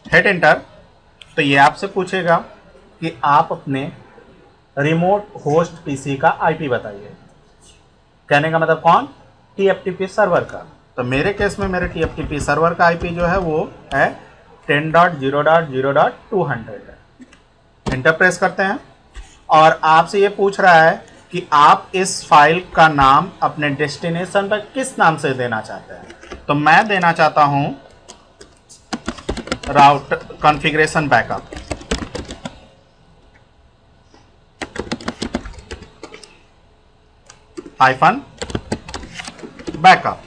Hit enter. तो ये आपसे पूछेगा कि आप अपने रिमोट होस्ट पीसी का आईपी बताइए। कहने का मतलब कौन? टीएफटीपी सर्वर का। तो मेरे केस में मेरे टीएफटीपी सर्वर का आईपी जो है वो है 10.0.0.200 है। एंटर प्रेस करते हैं और आपसे ये पूछ रहा है कि आप इस फाइल का नाम अपने डेस्टिनेशन पर किस नाम से देना चाहते हैं। तो मैं देना चाहता हूं router configuration backup. Hyphen backup.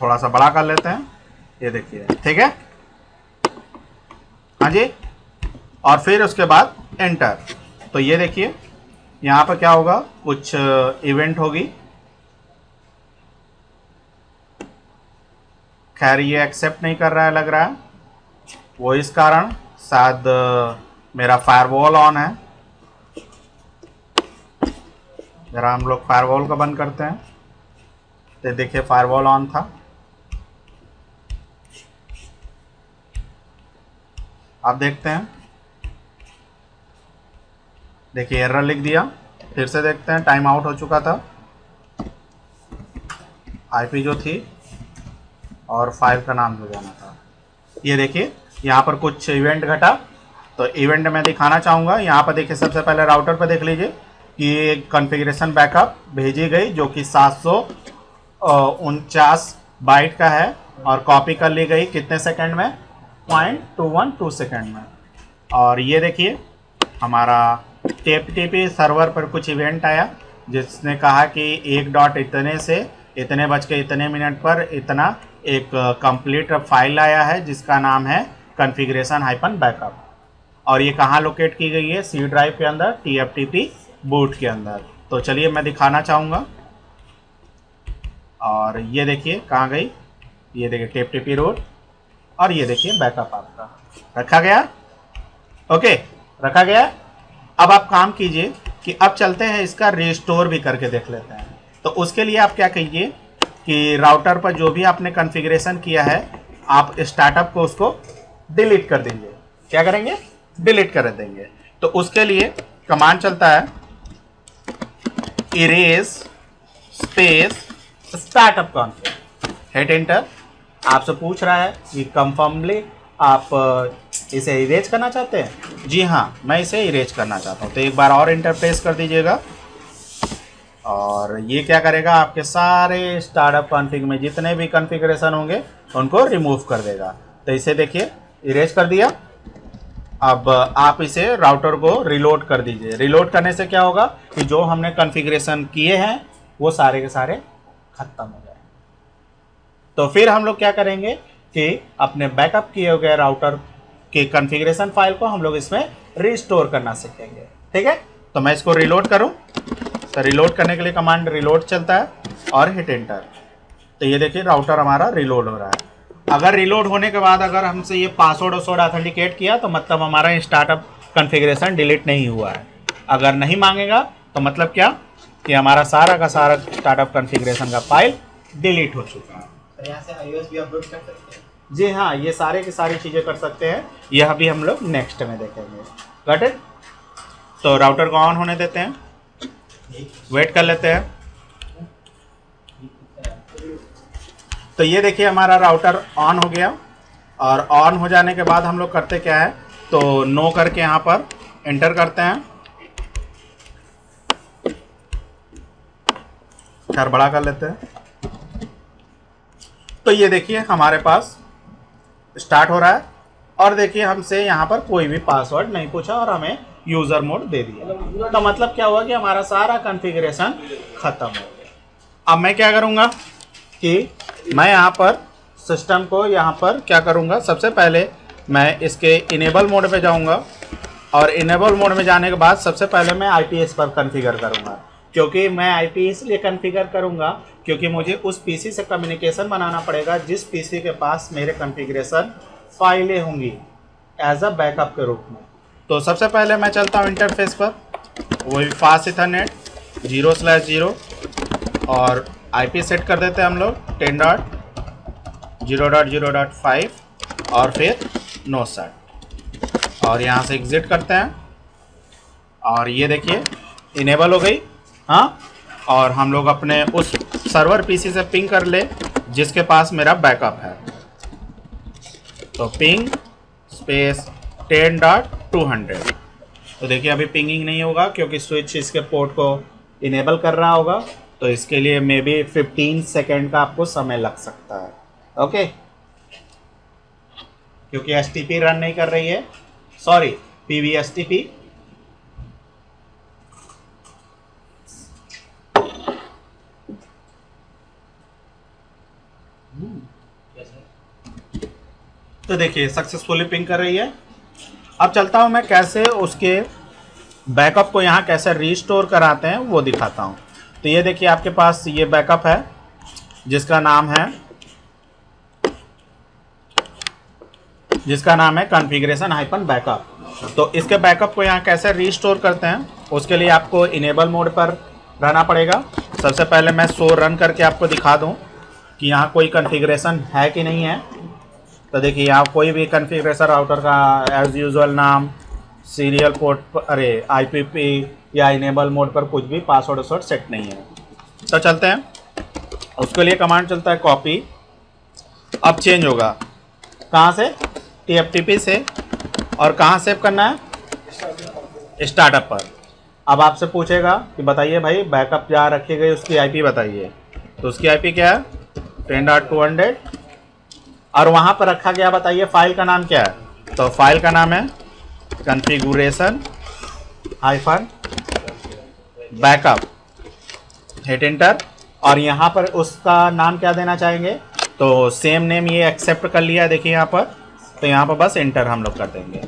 थोड़ा सा बड़ा कर लेते हैं, ये देखिए, ठीक है। हाँ जी, और फिर उसके बाद एंटर। तो ये देखिए यहाँ पर क्या होगा, कुछ इवेंट होगी। खैर ये एक्सेप्ट नहीं कर रहा है लग रहा है, वो इस कारण शायद मेरा फायरवॉल ऑन है। जरा हम लोग फायरवॉल का बंद करते हैं। तो देखिए फायरवॉल ऑन था। आप देखते हैं, देखिए एरर लिख दिया। फिर से देखते हैं, टाइम आउट हो चुका था। आईपी जो थी और फाइल का नाम जो जाना था। ये देखिए यहाँ पर कुछ इवेंट घटा। तो इवेंट में दिखाना चाहूँगा, यहाँ पर देखिए सबसे पहले राउटर पर देख लीजिए कि एक कॉन्फ़िगरेशन बैकअप भेजी गई जो कि 749 बाइट का है और कॉपी कर ली गई कितने सेकंड में? 0.212 सेकंड में। और ये देखिए हमारा टीएफटीपी सर्वर पर कुछ इवेंट आया जिसने कहा कि एक डॉट इतने से इतने बज के इतने मिनट पर इतना एक कंप्लीट फाइल आया है जिसका नाम है कॉन्फ़िगरेशन हाइफन बैकअप। और ये कहाँ लोकेट की गई है? सी ड्राइव के अंदर, टीएफटीपी बूट के अंदर। तो चलिए मैं दिखाना चाहूँगा। और ये देखिए कहाँ गई, ये देखिए टीएफटीपी रूट, और ये देखिए बैकअप आपका रखा गया। ओके, रखा गया। अब आप काम कीजिए कि अब चलते हैं इसका रिस्टोर भी करके देख लेते हैं। तो उसके लिए आप क्या कीजिए कि राउटर पर जो भी आपने कॉन्फ़िगरेशन किया है आप स्टार्टअप को उसको डिलीट कर देंगे। क्या करेंगे? डिलीट कर देंगे। तो उसके लिए कमांड चलता है erase space startup config, hit enter. आपसे पूछ रहा है कि कंफर्मली आप इसे इरेज करना चाहते हैं? जी हाँ, मैं इसे इरेज करना चाहता हूँ। तो एक बार और इंटरप्रेस कर दीजिएगा और ये क्या करेगा, आपके सारे स्टार्टअप कॉन्फ़िग में जितने भी कॉन्फ़िगरेशन होंगे उनको रिमूव कर देगा। तो इसे देखिए इरेज कर दिया। अब आप इसे राउटर को रिलोड कर दीजिए। रिलोड करने से क्या होगा कि जो हमने कॉन्फ़िगरेशन किए हैं वो सारे के सारे खत्म हो जाए। तो फिर हम लोग क्या करेंगे कि अपने बैकअप किए गए राउटर के कॉन्फ़िगरेशन फाइल को हम लोग इसमें रिस्टोर करना सीखेंगे। ठीक है, तो मैं इसको रिलोड करूं। तो रिलोड करने के लिए कमांड रिलोड चलता है और हिट एंटर। तो ये देखिए राउटर हमारा रिलोड हो रहा है। अगर रिलोड होने के बाद अगर हमसे ये पासवर्ड ऑथेंटिकेट किया तो मतलब हमारा स्टार्टअप कॉन्फ़िगरेशन डिलीट नहीं हुआ है। अगर नहीं मांगेगा तो मतलब क्या कि हमारा सारा का सारा स्टार्टअप कॉन्फ़िगरेशन का फाइल डिलीट हो चुका है। यहाँ से iOS भी अपलोड कर सकते हैं। जी हाँ, ये सारे की सारी चीज़ें कर सकते हैं। यह भी हम लोग नेक्स्ट में देखेंगे। Got it? तो राउटर को ऑन होने देते हैं, वेट कर लेते हैं। तो ये देखिए हमारा राउटर ऑन हो गया और ऑन हो जाने के बाद हम लोग करते क्या है, तो नो करके यहाँ पर एंटर करते हैं। खैर बड़ा कर लेते हैं। तो ये देखिए हमारे पास स्टार्ट हो रहा है और देखिए हमसे यहाँ पर कोई भी पासवर्ड नहीं पूछा और हमें यूज़र मोड दे दिया। तो मतलब क्या हुआ कि हमारा सारा कॉन्फ़िगरेशन ख़त्म हो गया। अब मैं क्या करूँगा कि मैं यहाँ पर सिस्टम को यहाँ पर क्या करूँगा, सबसे पहले मैं इसके इनेबल मोड पे जाऊँगा और इनेबल मोड में जाने के बाद सबसे पहले मैं IPS पर कॉन्फ़िगर करूँगा। क्योंकि मैं IP इसलिए कॉन्फ़िगर करूँगा क्योंकि मुझे उस PC से कम्युनिकेशन बनाना पड़ेगा जिस PC के पास मेरे कॉन्फ़िगरेशन फाइलें होंगी एज अ बैकअप के रूप में। तो सबसे पहले मैं चलता हूँ इंटरफेस पर, वही फास्ट इथरनेट 0/0 और IP सेट कर देते हैं हम लोग 10.0.0.5 और फिर नो सेट, और यहाँ से एग्जिट करते हैं और ये देखिए इनेबल हो गई। हाँ, और हम लोग अपने उस सर्वर पीसी से पिंग कर ले जिसके पास मेरा बैकअप है। तो पिंग स्पेस 10.200, तो देखिए अभी पिंगिंग नहीं होगा क्योंकि स्विच इसके पोर्ट को इनेबल कर रहा होगा, तो इसके लिए मे बी 15 सेकेंड का आपको समय लग सकता है। ओके, क्योंकि एसटीपी रन नहीं कर रही है, सॉरी पीवीएसटीपी। तो देखिए सक्सेसफुली पिंग कर रही है। अब चलता हूं मैं कैसे उसके बैकअप को यहाँ कैसे रीस्टोर कराते हैं वो दिखाता हूं। तो ये देखिए आपके पास ये बैकअप है जिसका नाम है कॉन्फ़िगरेशन हाइफन बैकअप। तो इसके बैकअप को यहाँ कैसे रीस्टोर करते हैं उसके लिए आपको इनेबल मोड पर रहना पड़ेगा। सबसे पहले मैं शो रन करके आपको दिखा दूं कि यहाँ कोई कॉन्फ़िगरेशन है कि नहीं है। तो देखिए यहाँ कोई भी कॉन्फ़िगरेशन राउटर का एज यूजुअल नाम, सीरियल पोर्ट आईपीपी या इनेबल मोड पर कुछ भी पासवर्ड वासवर्ड सेट नहीं है। तो चलते हैं, उसके लिए कमांड चलता है कॉपी। अब चेंज होगा कहाँ से, TFTP से, और कहाँ सेव करना है, स्टार्टअप पर। अब आपसे पूछेगा कि बताइए भाई बैकअप जहाँ रखी गई उसकी आईपी बताइए। तो उसकी आईपी क्या है, 10.200, और वहाँ पर रखा गया बताइए फाइल का नाम क्या है। तो फाइल का नाम है configuration hyphen backup, hit enter, और यहाँ पर उसका नाम क्या देना चाहेंगे। तो सेम नेम ये एक्सेप्ट कर लिया है देखिए यहाँ पर, तो यहाँ पर बस एंटर हम लोग कर देंगे।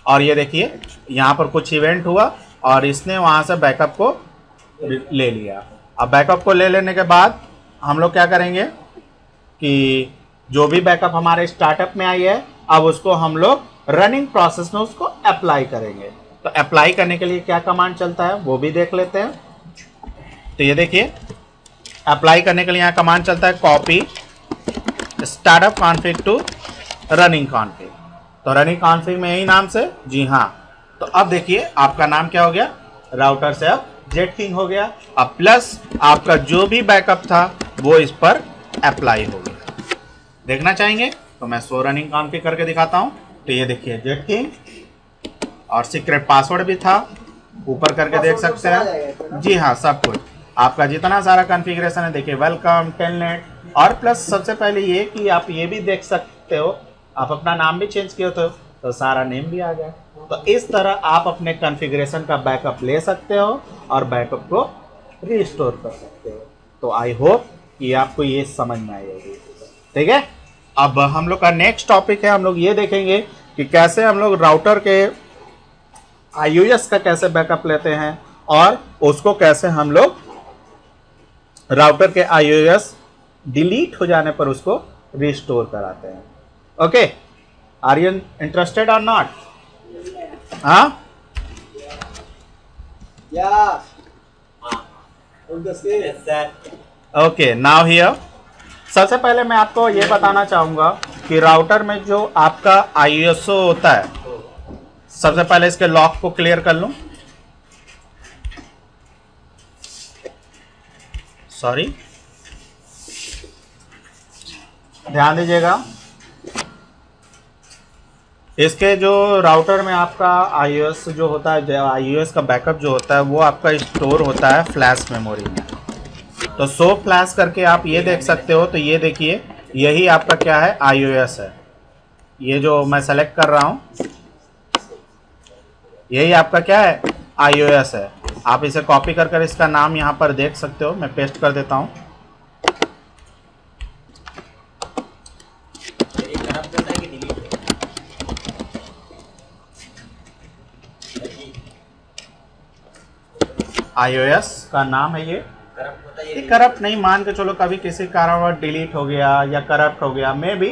और ये देखिए यहाँ पर कुछ इवेंट हुआ और इसने वहाँ से बैकअप को ले लिया। अब बैकअप को ले लेने के बाद हम लोग क्या करेंगे कि जो भी बैकअप हमारे स्टार्टअप में आई है अब उसको हम लोग रनिंग प्रोसेस में उसको अप्लाई करेंगे। तो अप्लाई करने के लिए क्या कमांड चलता है वो भी देख लेते हैं। तो ये देखिए अप्लाई करने के लिए यहाँ कमांड चलता है copy startup config to running config. तो रनिंग कॉन्फ़िग में यही नाम से, जी हाँ। तो अब देखिए आपका नाम क्या हो गया, राउटर से अब जेटकिंग हो गया। अब प्लस आपका जो भी बैकअप था वो इस पर अप्लाई हो गया। देखना चाहेंगे तो मैं शो रनिंग कॉन्फ़िग करके दिखाता हूँ। तो ये देखिए जेटकिंग, और सीक्रेट पासवर्ड भी था, ऊपर करके देख सकते हैं। जी हाँ, सब कुछ आपका जितना सारा कॉन्फ़िगरेशन है देखिए, वेलकम टेलनेट, और प्लस सबसे पहले ये कि आप ये भी देख सकते हो आप अपना नाम भी चेंज किए हो तो सारा नेम भी आ गया। तो इस तरह आप अपने कॉन्फ़िगरेशन का बैकअप ले सकते हो और बैकअप को रिस्टोर कर सकते हो। तो आई होप कि आपको ये समझ में आई होगी। ठीक है, अब हम लोग का नेक्स्ट टॉपिक है, हम लोग ये देखेंगे कि कैसे हम लोग राउटर के IOS का कैसे बैकअप लेते हैं और उसको कैसे हम लोग राउटर के IOS डिलीट हो जाने पर उसको रिस्टोर कराते हैं। ओके, आर यू इंटरेस्टेड और नॉट? हाँ, ओके, नाउ हियर सबसे पहले मैं आपको ये बताना चाहूँगा कि राउटर में जो आपका ISO होता है, सबसे पहले इसके लॉक को क्लियर कर लूँ। सॉरी, ध्यान दीजिएगा, इसके जो राउटर में आपका IOS जो होता है, IOS का बैकअप जो होता है वो आपका स्टोर होता है फ्लैश मेमोरी में। तो शो फ्लैश करके आप ये देख सकते हो। तो ये देखिए यही आपका क्या है, IOS है। ये जो मैं सेलेक्ट कर रहा हूँ यही आपका क्या है, IOS है। आप इसे कॉपी कर कर इसका नाम यहाँ पर देख सकते हो। मैं पेस्ट कर देता हूँ। iOS का नाम है ये करप्ट नहीं, मान के चलो कभी किसी कारणवश डिलीट हो गया या करप्ट हो गया, में भी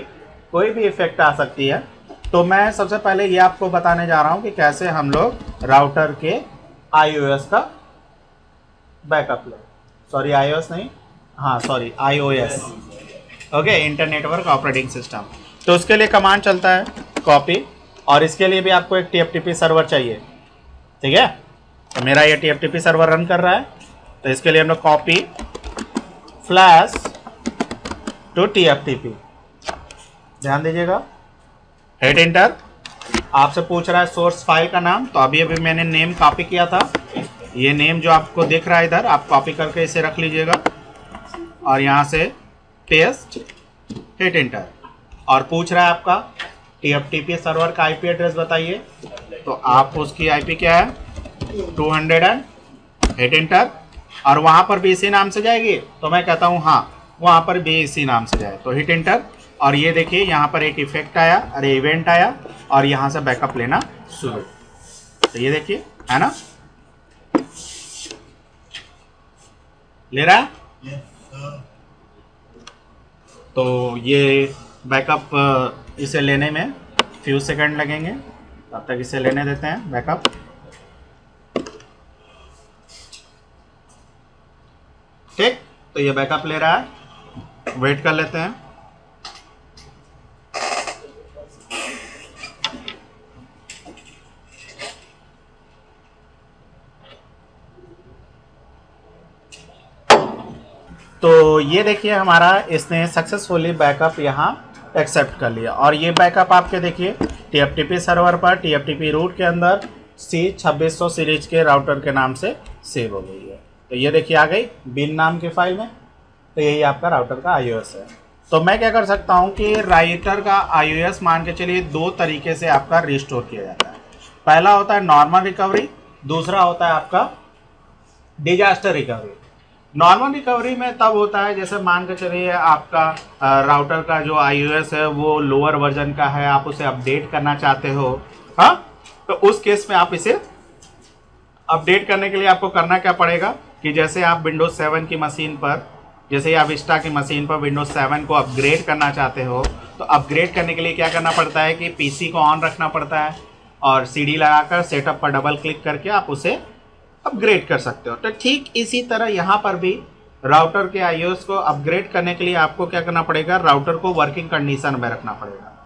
कोई भी इफेक्ट आ सकती है। तो मैं सबसे पहले ये आपको बताने जा रहा हूँ कि कैसे हम लोग राउटर के iOS का बैकअप लें। सॉरी iOS नहीं, हाँ sorry iOS, okay, internetwork operating system. तो उसके लिए कमांड चलता है कॉपी, और इसके लिए भी आपको एक TFTP सर्वर चाहिए, ठीक है। तो मेरा ये TFTP सर्वर रन कर रहा है, तो इसके लिए हम लोग कॉपी फ्लैश टू TFTP, ध्यान दीजिएगा, हिट एंटर। आपसे पूछ रहा है सोर्स फाइल का नाम, तो अभी अभी मैंने नेम कॉपी किया था, ये नेम जो आपको दिख रहा है इधर, आप कॉपी करके इसे रख लीजिएगा और यहाँ से पेस्ट, हिट एंटर। और पूछ रहा है आपका TFTP सर्वर का IP एड्रेस बताइए, तो आप उसकी IP क्या है 200, हिट एंटर। और वहाँ पर भी इसी नाम से जाएगी, तो मैं कहता हूँ हाँ वहाँ पर भी इसी नाम से जाए, तो हिट एंटर। और ये देखिए यहाँ पर एक इफेक्ट आया, अरे इवेंट आया, और यहाँ से बैकअप लेना शुरू, तो ये देखिए है ना, ले रहा है। तो ये बैकअप इसे लेने में फ्यू सेकंड लगेंगे, तब तक इसे लेने देते हैं बैकअप। ठीक, तो ये बैकअप ले रहा है, वेट कर लेते हैं। तो ये देखिए हमारा इसने सक्सेसफुली बैकअप यहाँ एक्सेप्ट कर लिया, और ये बैकअप आपके देखिए TFTP सर्वर पर TFTP रूट के अंदर C2600 सीरीज के राउटर के नाम से सेव हो गई है। तो ये देखिए आ गई बिन नाम की फाइल में, तो यही आपका राउटर का iOS है। तो मैं क्या कर सकता हूँ कि राउटर का iOS मान के चलिए दो तरीके से आपका रिस्टोर किया जाता है। पहला होता है नॉर्मल रिकवरी, दूसरा होता है आपका डिजास्टर रिकवरी। नॉर्मल रिकवरी में तब होता है जैसे मान के चलिए आपका राउटर का जो iOS है वो लोअर वर्जन का है, आप उसे अपडेट करना चाहते हो, हाँ, तो उस केस में आप इसे अपडेट करने के लिए आपको करना क्या पड़ेगा कि जैसे आप विंडोज 7 की मशीन पर, जैसे आप विस्टा की मशीन पर विंडोज 7 को अपग्रेड करना चाहते हो, तो अपग्रेड करने के लिए क्या करना पड़ता है कि पीसी को ऑन रखना पड़ता है और CD लगाकर सेटअप पर डबल क्लिक करके आप उसे अपग्रेड कर सकते हो। तो ठीक इसी तरह यहाँ पर भी राउटर के iOS को अपग्रेड करने के लिए आपको क्या करना पड़ेगा, राउटर को वर्किंग कंडीशन में रखना पड़ेगा।